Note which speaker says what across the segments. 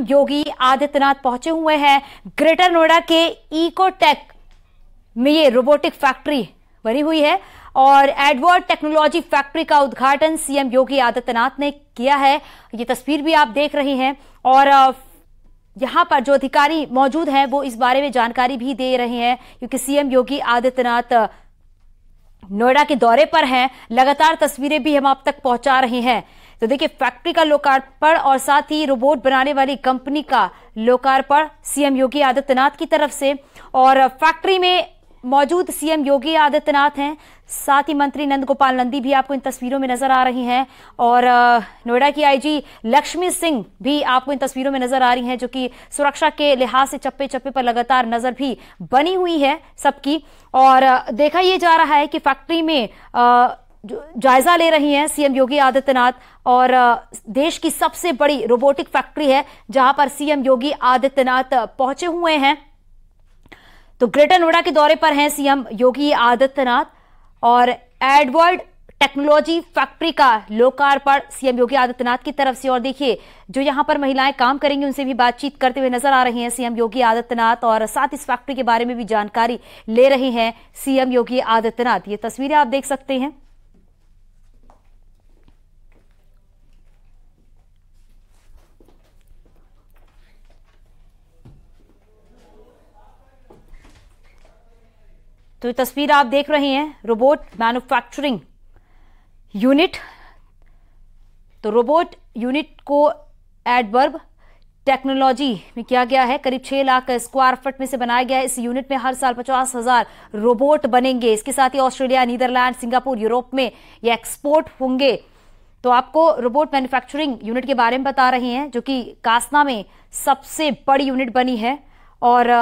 Speaker 1: योगी आदित्यनाथ पहुंचे हुए हैं ग्रेटर नोएडा के इकोटेक में। ये रोबोटिक फैक्ट्री बनी हुई है और एडवर्ड टेक्नोलॉजी फैक्ट्री का उद्घाटन सीएम योगी आदित्यनाथ ने किया है। ये तस्वीर भी आप देख रही हैं और यहां पर जो अधिकारी मौजूद हैं वो इस बारे में जानकारी भी दे रहे हैं, क्योंकि सीएम योगी आदित्यनाथ नोएडा के दौरे पर हैं। लगातार तस्वीरें भी हम आप तक पहुंचा रहे हैं। तो देखिए, फैक्ट्री का लोकार्पण और साथ ही रोबोट बनाने वाली कंपनी का लोकार्पण सीएम योगी आदित्यनाथ की तरफ से। और फैक्ट्री में मौजूद सीएम योगी आदित्यनाथ हैं, साथ ही मंत्री नंद गोपाल नंदी भी आपको इन तस्वीरों में नजर आ रही हैं और नोएडा की आईजी लक्ष्मी सिंह भी आपको इन तस्वीरों में नजर आ रही हैं, जो कि सुरक्षा के लिहाज से चप्पे चप्पे पर लगातार नजर भी बनी हुई है सबकी। और देखा यह जा रहा है कि फैक्ट्री में जायजा ले रही हैं सीएम योगी आदित्यनाथ और देश की सबसे बड़ी रोबोटिक फैक्ट्री है जहां पर सीएम योगी आदित्यनाथ पहुंचे हुए हैं। तो ग्रेटर नोएडा के दौरे पर हैं सीएम योगी आदित्यनाथ और एडवर्ड टेक्नोलॉजी फैक्ट्री का लोकार्पण सीएम योगी आदित्यनाथ की तरफ से। और देखिए, जो यहां पर महिलाएं काम करेंगी उनसे भी बातचीत करते हुए नजर आ रही हैं सीएम योगी आदित्यनाथ और साथ इस फैक्ट्री के बारे में भी जानकारी ले रहे हैं सीएम योगी आदित्यनाथ। ये तस्वीरें आप देख सकते हैं। तो ये तस्वीर आप देख रहे हैं रोबोट मैन्युफैक्चरिंग यूनिट। तो रोबोट यूनिट को एडवर्ब टेक्नोलॉजी में किया गया है। करीब 6 लाख स्क्वायर फीट में से बनाया गया है। इस यूनिट में हर साल 50,000 रोबोट बनेंगे। इसके साथ ही ऑस्ट्रेलिया, नीदरलैंड, सिंगापुर, यूरोप में ये एक्सपोर्ट होंगे। तो आपको रोबोट मैन्युफैक्चरिंग यूनिट के बारे में बता रहे हैं, जो कि कासना में सबसे बड़ी यूनिट बनी है। और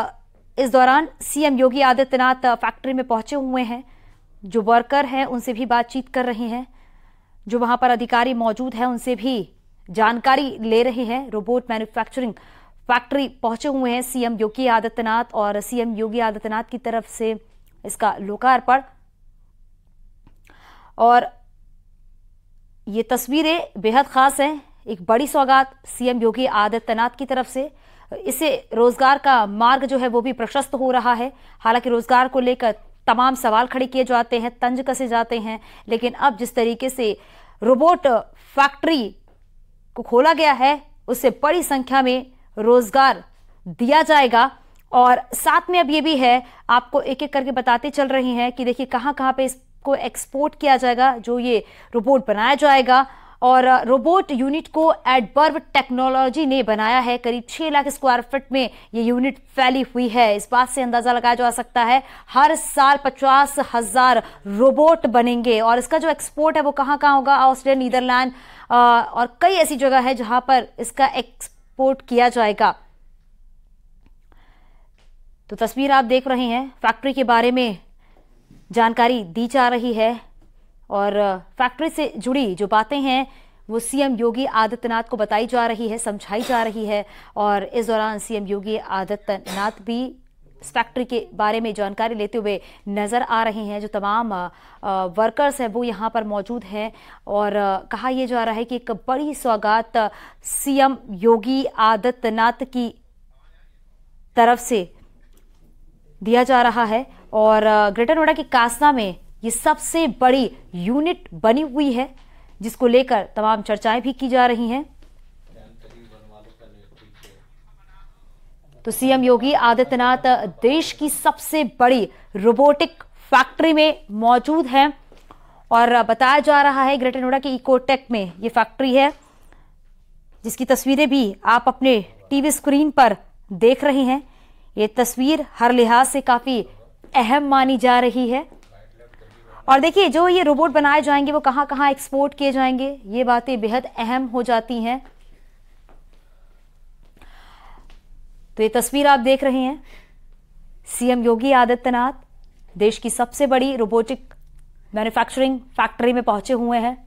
Speaker 1: इस दौरान सीएम योगी आदित्यनाथ फैक्ट्री में पहुंचे हुए हैं। जो वर्कर हैं उनसे भी बातचीत कर रहे हैं, जो वहां पर अधिकारी मौजूद हैं उनसे भी जानकारी ले रहे हैं। रोबोट मैन्युफैक्चरिंग फैक्ट्री पहुंचे हुए हैं सीएम योगी आदित्यनाथ और सीएम योगी आदित्यनाथ की तरफ से इसका लोकार्पण। और ये तस्वीरें बेहद खास हैं। एक बड़ी सौगात सीएम योगी आदित्यनाथ की तरफ से। इससे रोजगार का मार्ग जो है वो भी प्रशस्त हो रहा है। हालांकि रोजगार को लेकर तमाम सवाल खड़े किए जाते हैं, तंज कसे जाते हैं, लेकिन अब जिस तरीके से रोबोट फैक्ट्री को खोला गया है उससे बड़ी संख्या में रोजगार दिया जाएगा। और साथ में अब ये भी है, आपको एक एक करके बताते चल रही हैं कि देखिए कहां कहां पे इसको एक्सपोर्ट किया जाएगा, जो ये रोबोट बनाया जाएगा। और रोबोट यूनिट को एडवर्ब टेक्नोलॉजी ने बनाया है। करीब 6 लाख स्क्वायर फीट में ये यूनिट फैली हुई है। इस बात से अंदाजा लगाया जा सकता है हर साल 50,000 रोबोट बनेंगे। और इसका जो एक्सपोर्ट है वो कहां कहां होगा, ऑस्ट्रेलिया, नीदरलैंड और कई ऐसी जगह है जहां पर इसका एक्सपोर्ट किया जाएगा। तो तस्वीर आप देख रहे हैं, फैक्ट्री के बारे में जानकारी दी जा रही है और फैक्ट्री से जुड़ी जो बातें हैं वो सीएम योगी आदित्यनाथ को बताई जा रही है, समझाई जा रही है। और इस दौरान सीएम योगी आदित्यनाथ भी इस फैक्ट्री के बारे में जानकारी लेते हुए नजर आ रहे हैं। जो तमाम वर्कर्स हैं वो यहाँ पर मौजूद हैं और कहा यह जा रहा है कि एक बड़ी सौगात सीएम योगी आदित्यनाथ की तरफ से दिया जा रहा है। और ग्रेटर नोएडा के कासना में ये सबसे बड़ी यूनिट बनी हुई है, जिसको लेकर तमाम चर्चाएं भी की जा रही हैं। तो सीएम योगी आदित्यनाथ देश की सबसे बड़ी रोबोटिक फैक्ट्री में मौजूद हैं और बताया जा रहा है ग्रेटर नोएडा के इकोटेक में ये फैक्ट्री है, जिसकी तस्वीरें भी आप अपने टीवी स्क्रीन पर देख रहे हैं। ये तस्वीर हर लिहाज से काफी अहम मानी जा रही है। और देखिए, जो ये रोबोट बनाए जाएंगे वो कहां कहां एक्सपोर्ट किए जाएंगे, ये बातें बेहद अहम हो जाती हैं। तो ये तस्वीर आप देख रहे हैं, सीएम योगी आदित्यनाथ देश की सबसे बड़ी रोबोटिक मैन्युफैक्चरिंग फैक्ट्री में पहुंचे हुए हैं।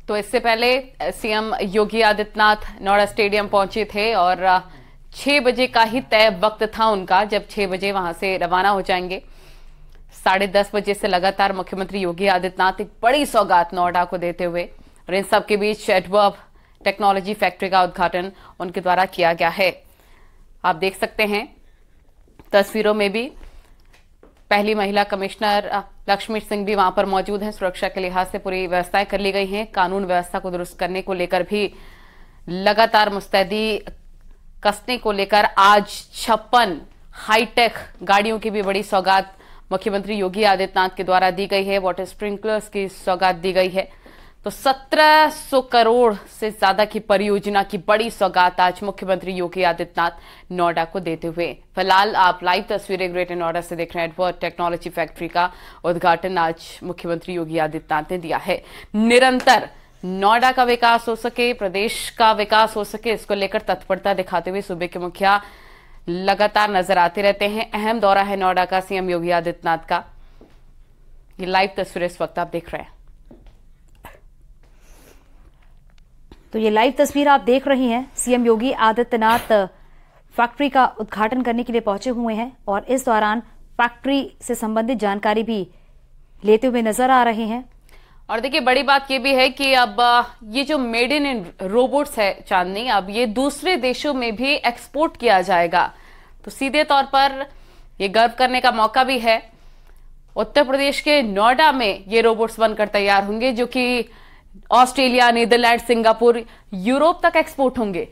Speaker 2: तो इससे पहले सीएम योगी आदित्यनाथ नोएडा स्टेडियम पहुंचे थे और 6 बजे का ही तय वक्त था उनका, जब 6 बजे वहां से रवाना हो जाएंगे। 10:30 बजे से लगातार मुख्यमंत्री योगी आदित्यनाथ एक बड़ी सौगात नोएडा को देते हुए, और इन सबके बीच एडवर्ब टेक्नोलॉजी फैक्ट्री का उद्घाटन उनके द्वारा किया गया है। आप देख सकते हैं तस्वीरों में भी पहली महिला कमिश्नर लक्ष्मी सिंह भी वहां पर मौजूद हैं। सुरक्षा के लिहाज से पूरी व्यवस्थाएं कर ली गई हैं। कानून व्यवस्था को दुरुस्त करने को लेकर भी लगातार मुस्तैदी कसने को लेकर आज 56 हाईटेक गाड़ियों की भी बड़ी सौगात मुख्यमंत्री योगी आदित्यनाथ के द्वारा दी गई है। वाटर स्प्रिंकलर्स की सौगात दी गई है। तो 1700 करोड़ से ज्यादा की परियोजना की बड़ी सौगात आज मुख्यमंत्री योगी आदित्यनाथ नोएडा को देते हुए। फिलहाल आप लाइव तस्वीरें ग्रेटर नोएडा से देख रहे हैं। एडवर्ब टेक्नोलॉजी फैक्ट्री का उद्घाटन आज मुख्यमंत्री योगी आदित्यनाथ ने दिया है। निरंतर नोएडा का विकास हो सके, प्रदेश का विकास हो सके, इसको लेकर तत्परता दिखाते हुए सूबे के मुखिया लगातार नजर आते रहते हैं। अहम दौरा है नोएडा का सीएम योगी आदित्यनाथ का। ये लाइव तस्वीरें इस वक्त आप देख रहे हैं।
Speaker 1: तो ये लाइव तस्वीर आप देख रही हैं। सीएम योगी आदित्यनाथ फैक्ट्री का उद्घाटन करने के लिए पहुंचे हुए हैं और इस दौरान फैक्ट्री से संबंधित जानकारी भी लेते हुए नजर आ रहे हैं।
Speaker 2: और देखिए बड़ी बात यह भी है कि अब ये जो मेड इन रोबोट्स है चांदनी, अब ये दूसरे देशों में भी एक्सपोर्ट किया जाएगा। तो सीधे तौर पर ये गर्व करने का मौका भी है। उत्तर प्रदेश के नोएडा में ये रोबोट्स बनकर तैयार होंगे जो कि ऑस्ट्रेलिया, नीदरलैंड, सिंगापुर, यूरोप तक एक्सपोर्ट होंगे।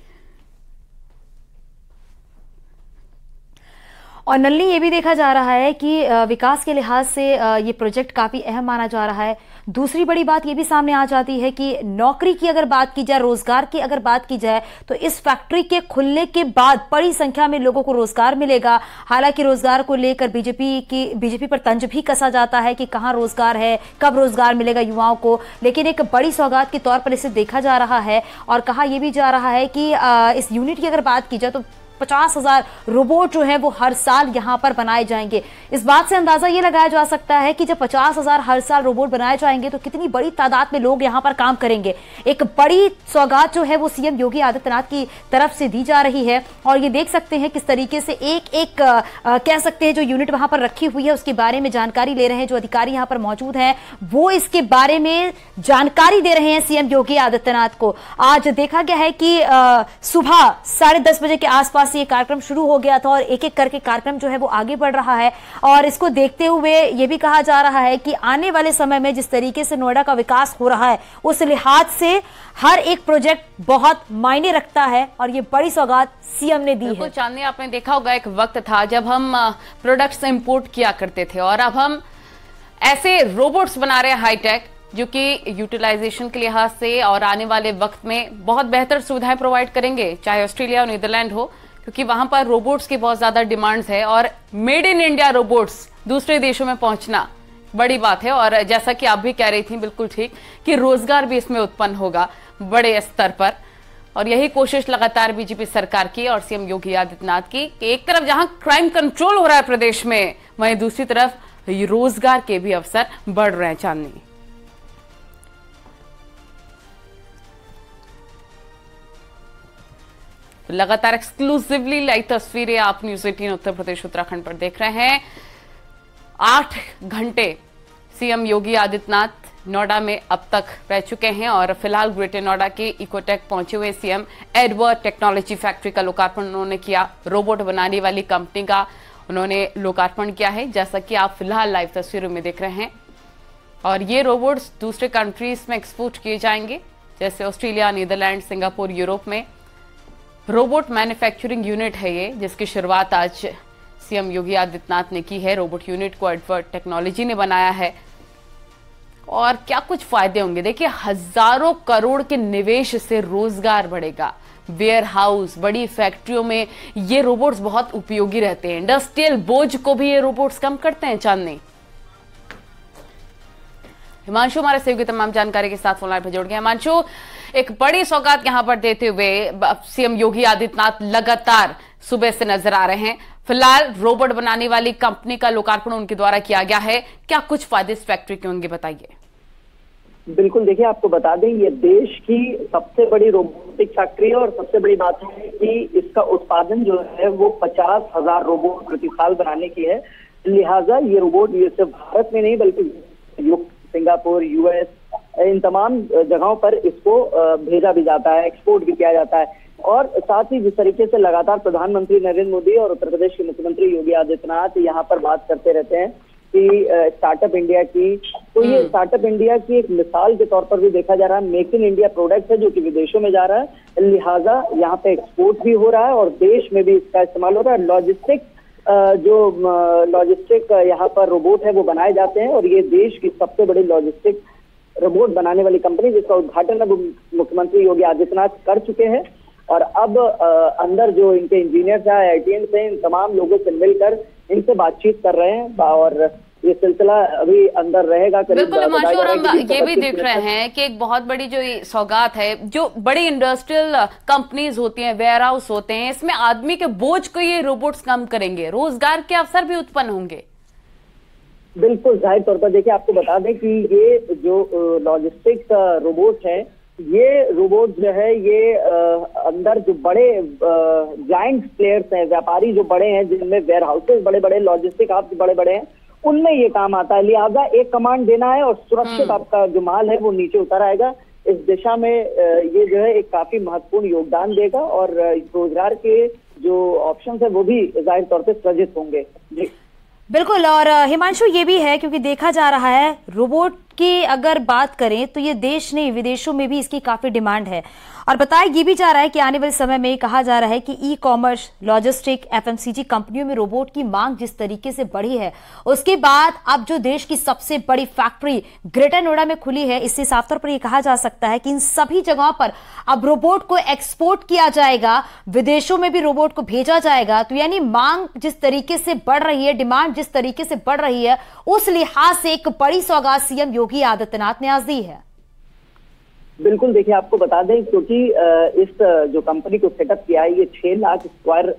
Speaker 1: और नल्ली ये भी देखा जा रहा है कि विकास के लिहाज से ये प्रोजेक्ट काफी अहम माना जा रहा है। दूसरी बड़ी बात ये भी सामने आ जाती है कि नौकरी की अगर बात की जाए, रोजगार की अगर बात की जाए, तो इस फैक्ट्री के खुलने के बाद बड़ी संख्या में लोगों को रोजगार मिलेगा। हालांकि रोजगार को लेकर बीजेपी पर तंज भी कसा जाता है कि कहां रोजगार है, कब रोजगार मिलेगा युवाओं को, लेकिन एक बड़ी सौगात के तौर पर इसे देखा जा रहा है। और कहा यह भी जा रहा है कि इस यूनिट की अगर बात की जाए तो 50,000 रोबोट जो है वो हर साल यहां पर बनाए जाएंगे। इस बात से अंदाजा ये लगाया जा सकता है कि जब 50,000 हर साल रोबोट बनाए जाएंगे तो कितनी बड़ी तादाद में लोग यहां पर काम करेंगे। एक बड़ी सौगात जो है वो सीएम योगी आदित्यनाथ की तरफ से दी जा रही है। और ये देख सकते हैं किस तरीके से एक कह सकते हैं जो यूनिट वहां पर रखी हुई है उसके बारे में जानकारी ले रहे हैं। जो अधिकारी यहां पर मौजूद हैं वो इसके बारे में जानकारी दे रहे हैं सीएम योगी आदित्यनाथ को। आज देखा गया है कि सुबह 10:30 बजे के आसपास ये कार्यक्रम शुरू हो गया था और एक एक करके कार्यक्रम जो है वो आगे बढ़ रहा है। और इसको देखते हुए ये भी कहा जा रहा है कि आने वाले समय में जिस तरीके से नोएडा का विकास हो रहा है उस लिहाज से हर एक प्रोजेक्ट बहुत मायने रखता है और ये बड़ी सौगात सीएम ने दी है।
Speaker 2: चांदनी, आपने देखा होगा एक वक्त था जब हम प्रोडक्ट्स इंपोर्ट किया करते थे और अब हम ऐसे रोबोट्स बना रहे हैं हाईटेक जो कि यूटिलाइजेशन के लिहाज से और आने वाले वक्त में बहुत बेहतर सुविधाएं प्रोवाइड करेंगे, चाहे ऑस्ट्रेलिया और नीदरलैंड हो, क्योंकि वहां पर रोबोट्स की बहुत ज्यादा डिमांड्स है। और मेड इन इंडिया रोबोट्स दूसरे देशों में पहुंचना बड़ी बात है। और जैसा कि आप भी कह रही थी बिल्कुल ठीक कि रोजगार भी इसमें उत्पन्न होगा बड़े स्तर पर। और यही कोशिश लगातार बीजेपी सरकार की और सीएम योगी आदित्यनाथ की कि एक तरफ जहां क्राइम कंट्रोल हो रहा है प्रदेश में, वहीं दूसरी तरफ रोजगार के भी अवसर बढ़ रहे हैं। चांदनी, लगातार एक्सक्लूसिवली लाइव तस्वीरें आप न्यूज़ 18 उत्तर प्रदेश उत्तराखंड पर देख रहे हैं। 8 घंटे सीएम योगी आदित्यनाथ नोएडा में अब तक रह चुके हैं और फिलहाल ग्रेटर नोएडा के इकोटेक पहुंचे हुए सीएम एडवर्ब टेक्नोलॉजी फैक्ट्री का लोकार्पण उन्होंने किया। रोबोट बनाने वाली कंपनी का उन्होंने लोकार्पण किया है, जैसा कि आप फिलहाल लाइव तस्वीरों में देख रहे हैं। और ये रोबोट्स दूसरे कंट्रीज में एक्सपोर्ट किए जाएंगे, जैसे ऑस्ट्रेलिया, नीदरलैंड, सिंगापुर, यूरोप में। रोबोट मैन्युफैक्चरिंग यूनिट है ये, जिसकी शुरुआत आज सीएम योगी आदित्यनाथ ने की है। रोबोट यूनिट को एडवर्ब टेक्नोलॉजी ने बनाया है। और क्या कुछ फायदे होंगे, देखिए हजारों करोड़ के निवेश से रोजगार बढ़ेगा। वेयर हाउस, बड़ी फैक्ट्रियों में ये रोबोट्स बहुत उपयोगी रहते हैं। इंडस्ट्रियल बोझ को भी ये रोबोट्स कम करते हैं। चांदनी, हिमांशु हमारे सहयोगी तमाम जानकारी के साथ फोन लाइन पर जुड़ गए। हिमांशु, एक बड़ी सौगात यहां पर देते हुए सीएम योगी आदित्यनाथ लगातार सुबह से नजर आ रहे हैं। फिलहाल रोबोट बनाने वाली कंपनी का लोकार्पण उनके द्वारा किया गया है। क्या कुछ फायदे इस फैक्ट्री के होंगे, बताइए।
Speaker 3: बिल्कुल, देखिए आपको बता दें ये देश की सबसे बड़ी रोबोटिक फैक्ट्री है और सबसे बड़ी बात है कि इसका उत्पादन जो है वो 50,000 रोबोट प्रति साल बनाने की है। लिहाजा ये रोबोट ये सिर्फ भारत में नहीं बल्कि सिंगापुर, यूएस, इन तमाम जगहों पर इसको भेजा भी जाता है, एक्सपोर्ट भी किया जाता है। और साथ ही जिस तरीके से लगातार प्रधानमंत्री नरेंद्र मोदी और उत्तर प्रदेश के मुख्यमंत्री योगी आदित्यनाथ यहाँ पर बात करते रहते हैं कि स्टार्टअप इंडिया की, तो ये स्टार्टअप इंडिया की एक मिसाल के तौर पर भी देखा जा रहा है। मेक इन इंडिया प्रोडक्ट है जो कि विदेशों में जा रहा है, लिहाजा यहाँ पे एक्सपोर्ट भी हो रहा है और देश में भी इसका इस्तेमाल हो रहा है। लॉजिस्टिक यहाँ पर रोबोट है वो बनाए जाते हैं और ये देश की सबसे बड़ी लॉजिस्टिक रोबोट बनाने वाली कंपनी, जिसका उद्घाटन अब मुख्यमंत्री योगी आदित्यनाथ कर चुके हैं। और अब अंदर जो इनके इंजीनियर्स हैं, IITians हैं, इन तमाम लोगों से मिलकर इनसे बातचीत कर रहे हैं और ये सिलसिला अभी अंदर रहेगा।
Speaker 2: बिल्कुल हिमांशु, और हम ये भी देख रहे हैं कि एक बहुत बड़ी जो सौगात है, जो बड़ी इंडस्ट्रियल कंपनीज होती हैं, वेयर हाउस होते हैं, इसमें आदमी के बोझ को ये रोबोट्स कम करेंगे, रोजगार के अवसर भी उत्पन्न होंगे।
Speaker 3: बिल्कुल, जाहिर तौर पर देखिए आपको बता दें कि ये जो लॉजिस्टिक रोबोट है, ये रोबोट जो है ये अंदर जो बड़े जायंट प्लेयर्स हैं, व्यापारी जो बड़े हैं, जिनमें वेयर हाउसेस बड़े बड़े, लॉजिस्टिक हब्स बड़े बड़े हैं, उनमें ये काम आता है। लिहाजा एक कमांड देना है और सुरक्षित आपका जो माल है वो नीचे उतर आएगा। इस दिशा में ये जो है एक काफी महत्वपूर्ण योगदान देगा और रोजगार के जो ऑप्शन है वो भी जाहिर तौर पर सृजित होंगे। जी
Speaker 1: बिल्कुल, और हिमांशु ये भी है क्योंकि देखा जा रहा है रोबोट की अगर बात करें तो ये देश नहीं विदेशों में भी इसकी काफी डिमांड है और बताया ये भी जा रहा है कि आने वाले समय में कहा जा रहा है कि ई कॉमर्स, लॉजिस्टिक, FMCG कंपनियों में रोबोट की मांग जिस तरीके से बढ़ी है, उसके बाद अब जो देश की सबसे बड़ी फैक्ट्री ग्रेटर नोएडा में खुली है, इससे साफ तौर पर यह कहा जा सकता है कि इन सभी जगहों पर अब रोबोट को एक्सपोर्ट किया जाएगा, विदेशों में भी रोबोट को भेजा जाएगा। तो यानी मांग जिस तरीके से बढ़ रही है, डिमांड जिस तरीके से बढ़ रही है, उस लिहाज से एक बड़ी सौगात सीएम योगी आदित्यनाथ ने आज दी है।
Speaker 3: बिल्कुल, देखिए आपको बता दें क्योंकि इस जो कंपनी को सेटअप किया है ये 6 लाख स्क्वायर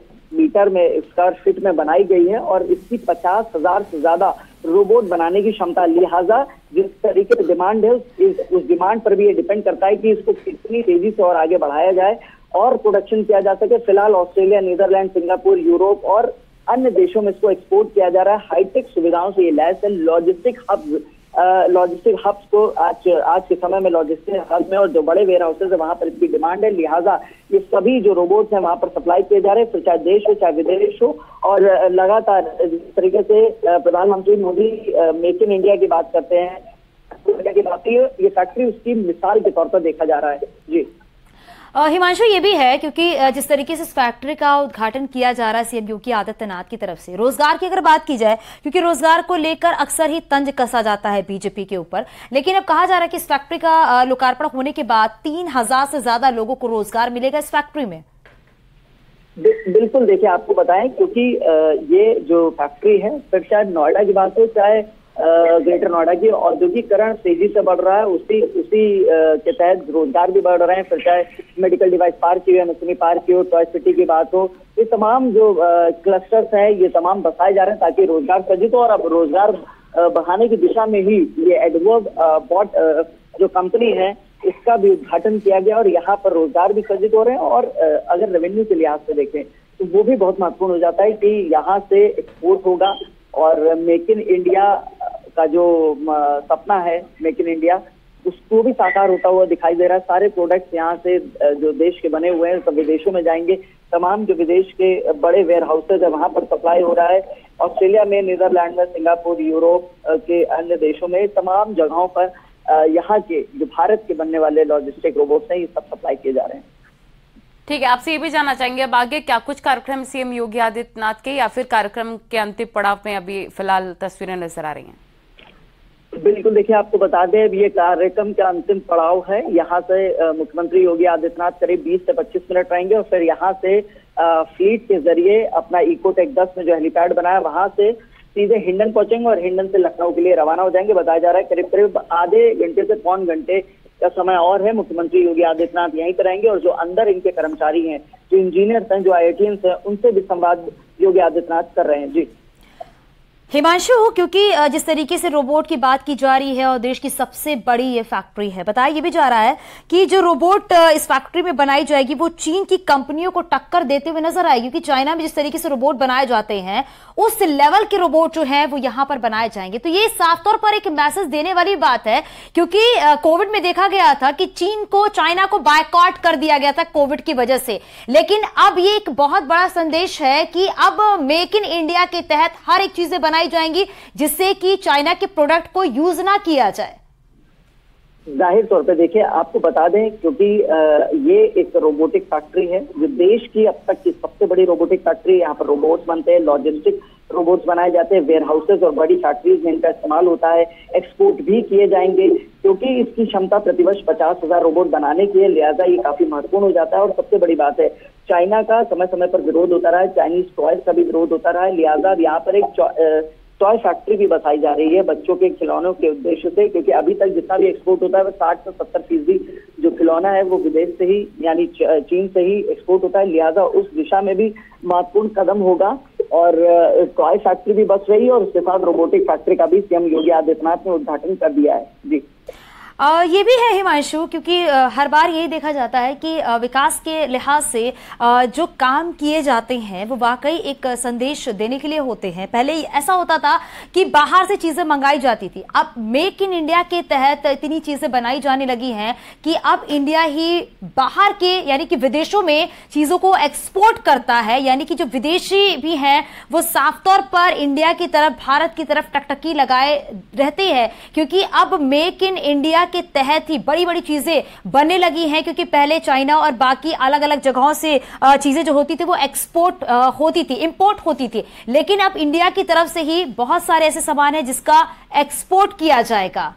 Speaker 3: फीट में बनाई गई है और इसकी 50,000 से ज्यादा रोबोट बनाने की क्षमता। लिहाजा जिस तरीके से डिमांड है उस डिमांड पर भी ये डिपेंड करता है कि इसको कितनी तेजी से और आगे बढ़ाया जाए और प्रोडक्शन किया जा सके। फिलहाल ऑस्ट्रेलिया, नीदरलैंड, सिंगापुर, यूरोप और अन्य देशों में इसको एक्सपोर्ट किया जा रहा है। हाईटेक सुविधाओं से ये लैस है। लॉजिस्टिक हब्स को आज के समय में लॉजिस्टिक हब में और जो बड़े वेयर हाउसेज है वहां पर इसकी डिमांड है। लिहाजा ये सभी जो रोबोट्स हैं वहां पर सप्लाई किए जा रहे हैं, फिर चाहे देश हो चाहे विदेश हो। और लगातार जिस तरीके से प्रधानमंत्री मोदी मेक इन इंडिया की बात करते हैं, ये फैक्ट्री उसकी मिसाल के तौर पर देखा जा रहा है। जी
Speaker 1: हिमांशु, ये भी है क्योंकि जिस तरीके से इस फैक्ट्री का उद्घाटन किया जा रहा है सीएम योगी आदित्यनाथ की तरफ से, रोजगार की अगर बात की जाए, क्योंकि रोजगार को लेकर अक्सर ही तंज कसा जाता है बीजेपी के ऊपर, लेकिन अब कहा जा रहा है कि इस फैक्ट्री का लोकार्पण होने के बाद 3,000 से ज्यादा लोगों को रोजगार मिलेगा इस फैक्ट्री में।
Speaker 3: बिल्कुल, देखिए आपको बताएं क्योंकि ये जो फैक्ट्री है, फिर शायद नोएडा की बात हो चाहे ग्रेटर नोएडा की, औद्योगिकरण तेजी से बढ़ रहा है, उसी के तहत रोजगार भी बढ़ रहे हैं। फिर चाहे मेडिकल डिवाइस पार्क की हो, MSME पार्क की हो, टॉय सिटी की बात हो, ये तमाम जो क्लस्टर्स हैं ये तमाम बसाए जा रहे हैं ताकि रोजगार सृजित हो। और अब रोजगार बढ़ाने की दिशा में ही ये एडवर्ब बॉट जो कंपनी है इसका भी उद्घाटन किया गया और यहाँ पर रोजगार भी सृजित हो रहे हैं। और अगर रेवेन्यू के लिहाज से देखें तो वो भी बहुत महत्वपूर्ण हो जाता है कि यहाँ से एक्सपोर्ट होगा और मेक इन इंडिया का जो सपना है, मेक इन इंडिया, उसको भी साकार होता हुआ दिखाई दे रहा है। सारे प्रोडक्ट्स यहाँ से जो देश के बने हुए हैं सब विदेशों में जाएंगे। तमाम जो विदेश के बड़े वेयर हाउसेज है वहां पर सप्लाई हो रहा है। ऑस्ट्रेलिया में, नीदरलैंड में, सिंगापुर, यूरोप के अन्य देशों में, तमाम जगहों पर यहाँ के जो भारत के बनने वाले लॉजिस्टिक रोबोट्स हैं ये सब सप्लाई किए जा रहे हैं।
Speaker 2: ठीक है, आपसे ये भी जानना चाहेंगे अब आगे क्या कुछ कार्यक्रम सीएम योगी आदित्यनाथ के या फिर कार्यक्रम के अंतिम पड़ाव में अभी फिलहाल तस्वीरें नजर आ रही हैं?
Speaker 3: बिल्कुल, देखिए आपको बता दें अब ये कार्यक्रम का अंतिम पड़ाव है। यहाँ से मुख्यमंत्री योगी आदित्यनाथ करीब 20 से 25 मिनट रहेंगे और फिर यहाँ से फ्लीट के जरिए अपना इकोटेक 10 में जो हेलीपैड बनाया वहां से सीधे हिंडन पहुंचेंगे और हिंडन से लखनऊ के लिए रवाना हो जाएंगे। बताया जा रहा है करीब करीब आधे घंटे से पौन घंटे का समय और है। मुख्यमंत्री योगी आदित्यनाथ यहीं पर रहेंगे और जो अंदर इनके कर्मचारी हैं, जो इंजीनियर्स हैं, जो IITians हैं, उनसे भी संवाद योगी आदित्यनाथ कर रहे हैं। जी
Speaker 1: हिमांशु, क्योंकि जिस तरीके से रोबोट की बात की जा रही है और देश की सबसे बड़ी ये फैक्ट्री है, बताया ये भी जा रहा है कि जो रोबोट इस फैक्ट्री में बनाई जाएगी वो चीन की कंपनियों को टक्कर देते हुए नजर आएगी, क्योंकि चाइना में जिस तरीके से रोबोट बनाए जाते हैं उस लेवल के रोबोट जो है वो यहां पर बनाए जाएंगे। तो ये साफ तौर पर एक मैसेज देने वाली बात है, क्योंकि कोविड में देखा गया था कि चीन को, चाइना को बायकॉट कर दिया गया था कोविड की वजह से, लेकिन अब ये एक बहुत बड़ा संदेश है कि अब मेक इन इंडिया के तहत हर एक चीजें बनाई जाएंगी जिससे कि चाइना के प्रोडक्ट को यूज ना किया जाए।
Speaker 3: जाहिर तौर पे देखिए, आपको बता दें, क्योंकि ये एक रोबोटिक फैक्ट्री है जो देश की अब तक की सबसे बड़ी रोबोटिक फैक्ट्री। यहाँ पर रोबोट्स बनते हैं, लॉजिस्टिक रोबोट्स बनाए जाते हैं, वेयर हाउसेज और बड़ी फैक्ट्रीज में इनका इस्तेमाल होता है। एक्सपोर्ट भी किए जाएंगे क्योंकि इसकी क्षमता प्रतिवर्ष 50,000 रोबोट बनाने की है, लिहाजा ये काफी महत्वपूर्ण हो जाता है। और सबसे बड़ी बात है, चाइना का समय समय पर विरोध होता रहा है, चाइनीज टॉयज का भी विरोध होता रहा है, लिहाजा यहाँ पर एक टॉय फैक्ट्री भी बसाई जा रही है बच्चों के खिलौनों के उद्देश्य से, क्योंकि अभी तक जितना भी एक्सपोर्ट होता है वो 60 से 70% जो खिलौना है वो विदेश से ही, यानी चीन से ही एक्सपोर्ट होता है। लिहाजा उस दिशा में भी महत्वपूर्ण कदम होगा और टॉय फैक्ट्री भी बस रही है और उसके साथ रोबोटिक फैक्ट्री का भी सीएम योगी आदित्यनाथ ने उद्घाटन कर दिया है। जी,
Speaker 1: ये भी है हिमांशु, क्योंकि हर बार यही देखा जाता है कि विकास के लिहाज से जो काम किए जाते हैं वो वाकई एक संदेश देने के लिए होते हैं। पहले ऐसा होता था कि बाहर से चीजें मंगाई जाती थी, अब मेक इन इंडिया के तहत इतनी चीजें बनाई जाने लगी हैं कि अब इंडिया ही बाहर के, यानी कि विदेशों में चीजों को एक्सपोर्ट करता है, यानी कि जो विदेशी भी हैं वो साफ तौर पर इंडिया की तरफ, भारत की तरफ टकटकी लगाए रहते हैं, क्योंकि अब मेक इन इंडिया के तहत ही बड़ी बड़ी चीजें बनने लगी हैं। क्योंकि पहले चाइना और बाकी अलग अलग जगहों से चीजें जो होती थी वो एक्सपोर्ट होती थी, इंपोर्ट होती थी, लेकिन अब इंडिया की तरफ से ही बहुत सारे ऐसे सामान हैं जिसका एक्सपोर्ट किया जाएगा।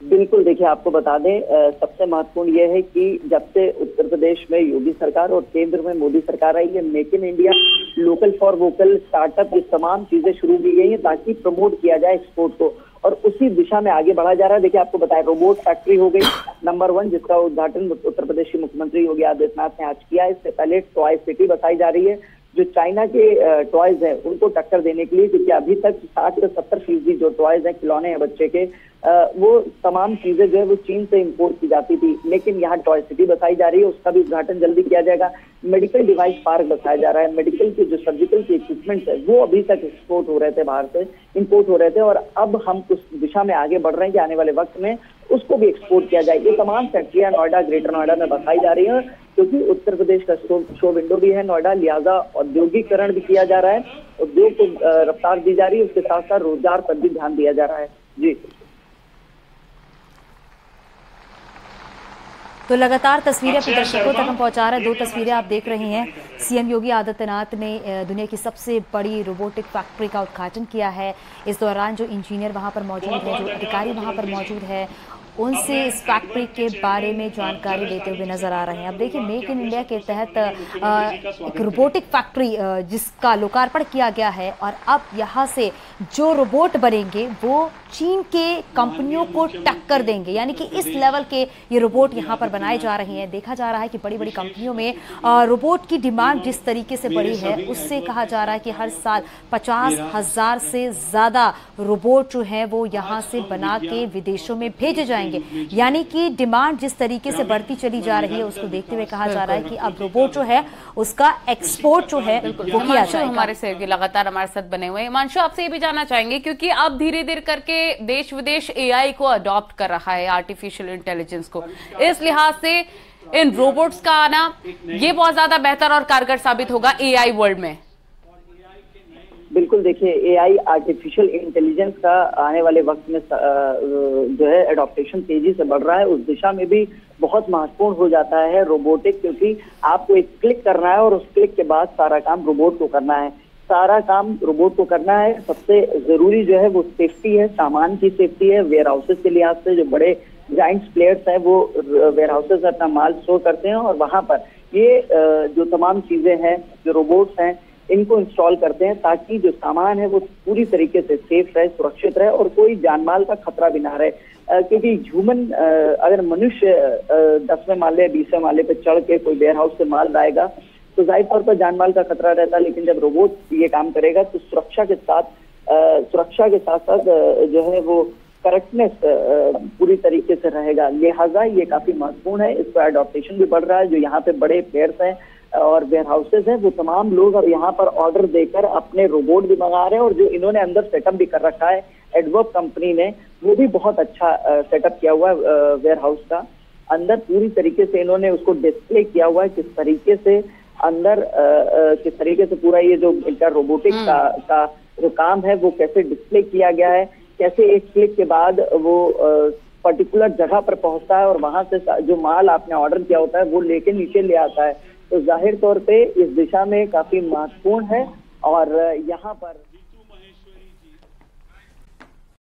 Speaker 3: बिल्कुल, देखिए आपको बता दें, सबसे महत्वपूर्ण यह है कि जब से उत्तर प्रदेश में योगी सरकार और केंद्र में मोदी सरकार आई है, make in India, local for vocal, startup, ये तमाम चीजें शुरू की गई हैं ताकि प्रमोट किया जाए एक्सपोर्ट को, और उसी दिशा में आगे बढ़ा जा रहा है। देखिए आपको बताया, रोबोट फैक्ट्री हो गई नंबर 1, जिसका उद्घाटन उत्तर प्रदेश के मुख्यमंत्री योगी आदित्यनाथ ने आज किया। इससे पहले टॉय सिटी बताई जा रही है जो चाइना के टॉयज है उनको टक्कर देने के लिए, क्योंकि अभी तक 60 से 70% जो टॉयज है, खिलौने हैं बच्चे के, वो तमाम चीजें जो है वो चीन से इंपोर्ट की जाती थी, लेकिन यहाँ टॉय सिटी बसाई जा रही है, उसका भी उद्घाटन जल्दी किया जाएगा। मेडिकल डिवाइस पार्क बसाया जा रहा है, मेडिकल के जो सर्जिकल के इक्विपमेंट्स है वो अभी तक एक्सपोर्ट हो रहे थे, बाहर से इंपोर्ट हो रहे थे, और अब हम उस दिशा में आगे बढ़ रहे हैं कि आने वाले वक्त में उसको भी एक्सपोर्ट किया जाए। ये तमाम फैक्ट्रियां नोएडा, ग्रेटर नोएडा में बसाई जा रही है, क्योंकि उत्तर प्रदेश का शो विंडो भी है नोएडा, लिहाजा औद्योगिकरण भी किया जा रहा है, उद्योग को रफ्तार दी जा रही है, उसके साथ साथ रोजगार पर भी ध्यान दिया जा रहा है। जी,
Speaker 1: तो लगातार तस्वीरें अपने दर्शकों तक हम पहुंचा रहे हैं। 2 तस्वीरें आप देख रहे हैं। सीएम योगी आदित्यनाथ ने दुनिया की सबसे बड़ी रोबोटिक फैक्ट्री का उद्घाटन किया है। इस दौरान जो इंजीनियर वहां पर मौजूद है, जो अधिकारी वहां पर मौजूद है, उनसे इस फैक्ट्री के बारे में जानकारी लेते हुए नजर आ रहे हैं। अब देखिए, मेक इन इंडिया के तहत एक रोबोटिक फैक्ट्री जिसका लोकार्पण किया गया है, और अब यहाँ से जो रोबोट बनेंगे वो चीन के कंपनियों को टक्कर देंगे, यानी कि इस लेवल के ये रोबोट यहाँ पर बनाए जा रहे हैं। देखा जा रहा है कि बड़ी बड़ी कंपनियों में रोबोट की डिमांड जिस तरीके से बढ़ी है, उससे कहा जा रहा है कि हर साल 50,000 से ज्यादा रोबोट जो है वो यहाँ से बना के विदेशों में भेजे जाएंगे। यानी कि डिमांड जिस तरीके से बढ़ती चली जा रही है, उसको देखते हुए कहा जा रहा है कि अब रोबोट जो है उसका एक्सपोर्ट जो है वो किया जाएगा।
Speaker 2: हमारे सहयोगी लगातार हमारे साथ बने हुए हैं। हिमांशु, आपसे ये भी जानना चाहेंगे, क्योंकि अब धीरे धीरे करके देश विदेश एआई को अडॉप्ट कर रहा है, आर्टिफिशियल इंटेलिजेंस को, इस लिहाज से इन रोबोट्स का आना ये बहुत ज्यादा बेहतर और कारगर साबित होगा एआई वर्ल्ड में।
Speaker 3: बिल्कुल, देखिए एआई, आर्टिफिशियल इंटेलिजेंस का आने वाले वक्त में जो है एडॉप्टेशन तेजी से बढ़ रहा है, उस दिशा में भी बहुत महत्वपूर्ण हो जाता है रोबोटिक, क्योंकि आपको एक क्लिक करना है और उस क्लिक के बाद सारा काम रोबोट को करना है, सारा काम रोबोट को करना है। सबसे जरूरी जो है वो सेफ्टी है, सामान की सेफ्टी है। वेयर हाउसेज के लिहाज से जो बड़े जाइंट्स प्लेयर्स हैं वो वेयर हाउसेज अपना माल स्टोर करते हैं, और वहां पर ये जो तमाम चीजें हैं, जो रोबोट्स हैं, इनको इंस्टॉल करते हैं ताकि जो सामान है वो पूरी तरीके से सेफ रहे, सुरक्षित रहे और कोई जानमाल का खतरा भी ना रहे। क्योंकि ह्यूमन, अगर मनुष्य 10वें माले 20वें माले पे चढ़ के कोई वेयर हाउस से माल लाएगा तो जाहिर तौर पर जानमाल का खतरा रहता है, लेकिन जब रोबोट ये काम करेगा तो सुरक्षा के साथ साथ जो है वो करेक्टनेस पूरी तरीके से रहेगा। लिहाजा ये काफी महत्वपूर्ण है, इस पर एडॉप्टेशन भी बढ़ रहा है। जो यहाँ पे बड़े प्लेयर्स हैं और वेयर हाउसेज हैं, वो तमाम लोग अब यहाँ पर ऑर्डर देकर अपने रोबोट भी मंगा रहे हैं, और जो इन्होंने अंदर सेटअप भी कर रखा है एडवर्ब कंपनी ने, वो भी बहुत अच्छा सेटअप किया हुआ है वेयर हाउस का। अंदर पूरी तरीके से इन्होंने उसको डिस्प्ले किया हुआ है, किस तरीके से अंदर किस तरीके से पूरा ये जो इनका रोबोटिक का जो काम है वो कैसे डिस्प्ले किया गया है, कैसे एक क्लिक के बाद वो पर्टिकुलर जगह पर पहुंचता है और वहां से जो माल आपने ऑर्डर किया होता है वो लेके नीचे ले आता है। तो जाहिर तौर पे इस दिशा में काफी महत्वपूर्ण है और यहाँ पर